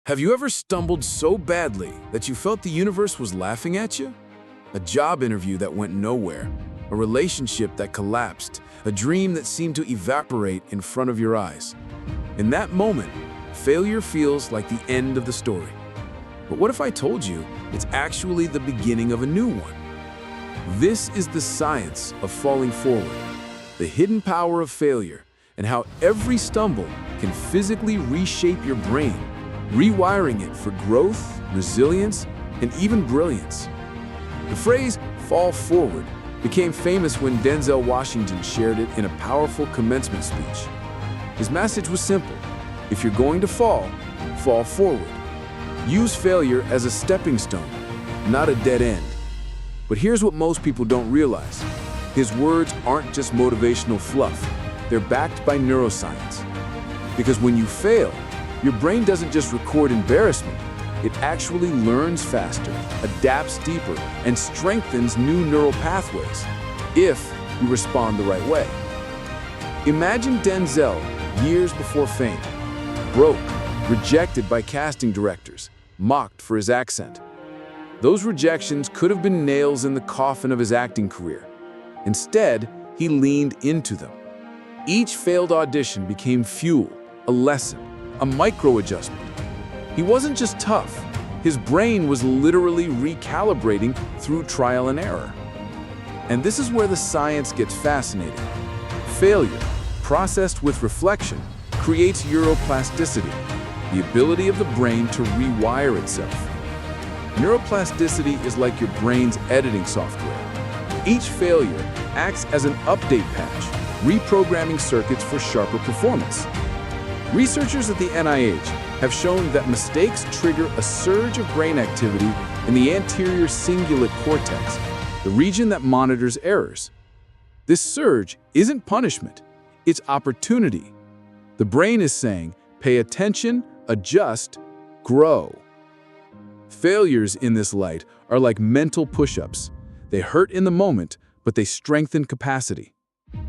Have you ever stumbled so badly that you felt the universe was laughing at you? A job interview that went nowhere, a relationship that collapsed, a dream that seemed to evaporate in front of your eyes. In that moment, failure feels like the end of the story. But what if I told you it's actually the beginning of a new one? This is the science of falling forward, the hidden power of failure, and how every stumble can physically reshape your brain, rewiring it for growth, resilience, and even brilliance. The phrase, "fall forward," became famous when Denzel Washington shared it in a powerful commencement speech. His message was simple: if you're going to fall, fall forward. Use failure as a stepping stone, not a dead end. But here's what most people don't realize. His words aren't just motivational fluff. They're backed by neuroscience. Because when you fail, your brain doesn't just record embarrassment, it actually learns faster, adapts deeper, and strengthens new neural pathways, if you respond the right way. Imagine Denzel years before fame, broke, rejected by casting directors, mocked for his accent. Those rejections could have been nails in the coffin of his acting career. Instead, he leaned into them. Each failed audition became fuel, a lesson, a micro-adjustment. He wasn't just tough, his brain was literally recalibrating through trial and error. And this is where the science gets fascinating. Failure, processed with reflection, creates neuroplasticity, the ability of the brain to rewire itself. Neuroplasticity is like your brain's editing software. Each failure acts as an update patch, reprogramming circuits for sharper performance. Researchers at the NIH have shown that mistakes trigger a surge of brain activity in the anterior cingulate cortex, the region that monitors errors. This surge isn't punishment, it's opportunity. The brain is saying, pay attention, adjust, grow. Failures in this light are like mental push-ups. They hurt in the moment, but they strengthen capacity.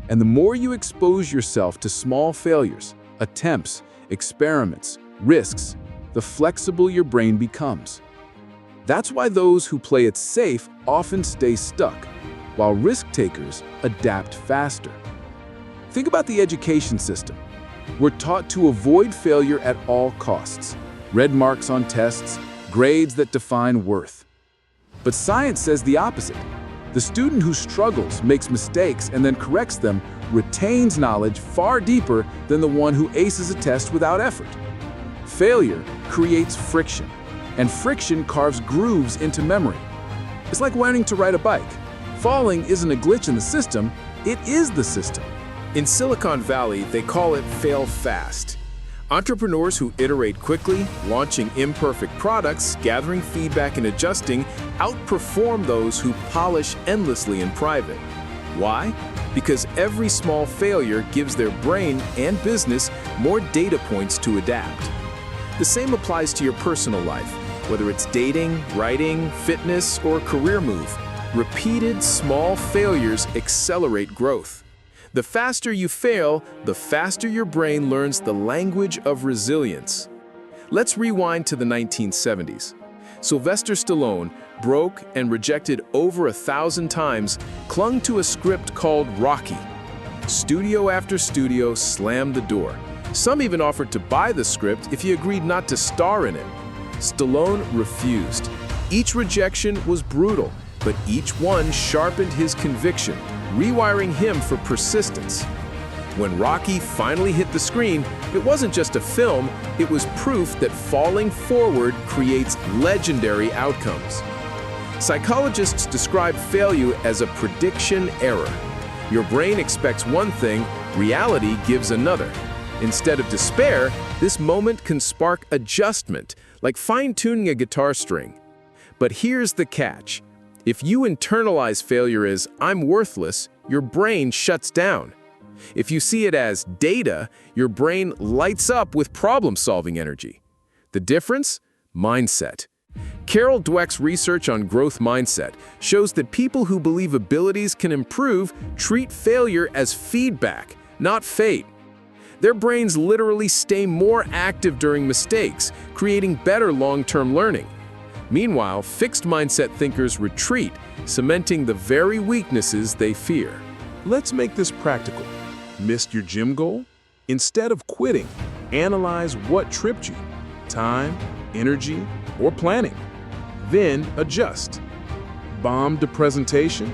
And the more you expose yourself to small failures, attempts, experiments, risks, the flexible your brain becomes. That's why those who play it safe often stay stuck, while risk-takers adapt faster. Think about the education system. We're taught to avoid failure at all costs. Red marks on tests, grades that define worth. But science says the opposite. The student who struggles, makes mistakes, and then corrects them retains knowledge far deeper than the one who aces a test without effort. Failure creates friction, and friction carves grooves into memory. It's like learning to ride a bike. Falling isn't a glitch in the system, it is the system. In Silicon Valley, they call it fail fast. Entrepreneurs who iterate quickly, launching imperfect products, gathering feedback and adjusting, outperform those who polish endlessly in private. Why? Because every small failure gives their brain and business more data points to adapt. The same applies to your personal life, whether it's dating, writing, fitness, or career move. Repeated small failures accelerate growth. The faster you fail, the faster your brain learns the language of resilience. Let's rewind to the 1970s. Sylvester Stallone, broke and rejected over 1,000 times, clung to a script called Rocky. Studio after studio slammed the door. Some even offered to buy the script if he agreed not to star in it. Stallone refused. Each rejection was brutal, but each one sharpened his conviction, rewiring him for persistence. When Rocky finally hit the screen, it wasn't just a film, it was proof that falling forward creates legendary outcomes. Psychologists describe failure as a prediction error. Your brain expects one thing, reality gives another. Instead of despair, this moment can spark adjustment, like fine-tuning a guitar string. But here's the catch. If you internalize failure as "I'm worthless," your brain shuts down. If you see it as data, your brain lights up with problem-solving energy. The difference? Mindset. Carol Dweck's research on growth mindset shows that people who believe abilities can improve treat failure as feedback, not fate. Their brains literally stay more active during mistakes, creating better long-term learning. Meanwhile, fixed mindset thinkers retreat, cementing the very weaknesses they fear. Let's make this practical. Missed your gym goal? Instead of quitting, analyze what tripped you: time, energy, or planning. Then adjust. Bombed a presentation?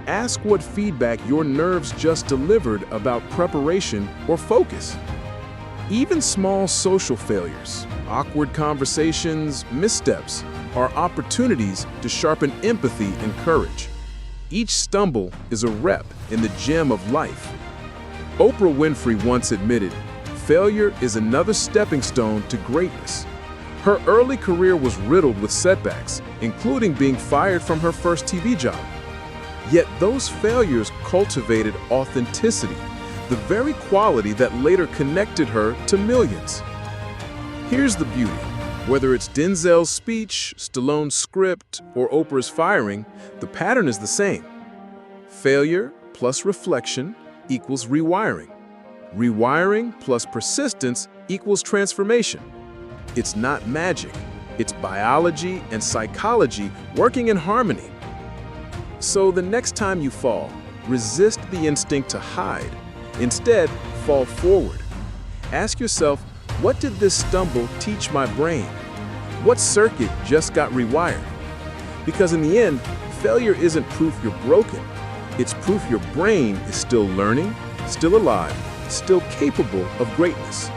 Ask what feedback your nerves just delivered about preparation or focus. Even small social failures, awkward conversations, missteps, are opportunities to sharpen empathy and courage. Each stumble is a rep in the gym of life. Oprah Winfrey once admitted, "Failure is another stepping stone to greatness." Her early career was riddled with setbacks, including being fired from her first TV job. Yet those failures cultivated authenticity, the very quality that later connected her to millions. Here's the beauty. Whether it's Denzel's speech, Stallone's script, or Oprah's firing, the pattern is the same. Failure plus reflection equals rewiring. Rewiring plus persistence equals transformation. It's not magic. It's biology and psychology working in harmony. So the next time you fall, resist the instinct to hide. Instead, fall forward. Ask yourself, what did this stumble teach my brain? What circuit just got rewired? Because in the end, failure isn't proof you're broken. It's proof your brain is still learning, still alive, still capable of greatness.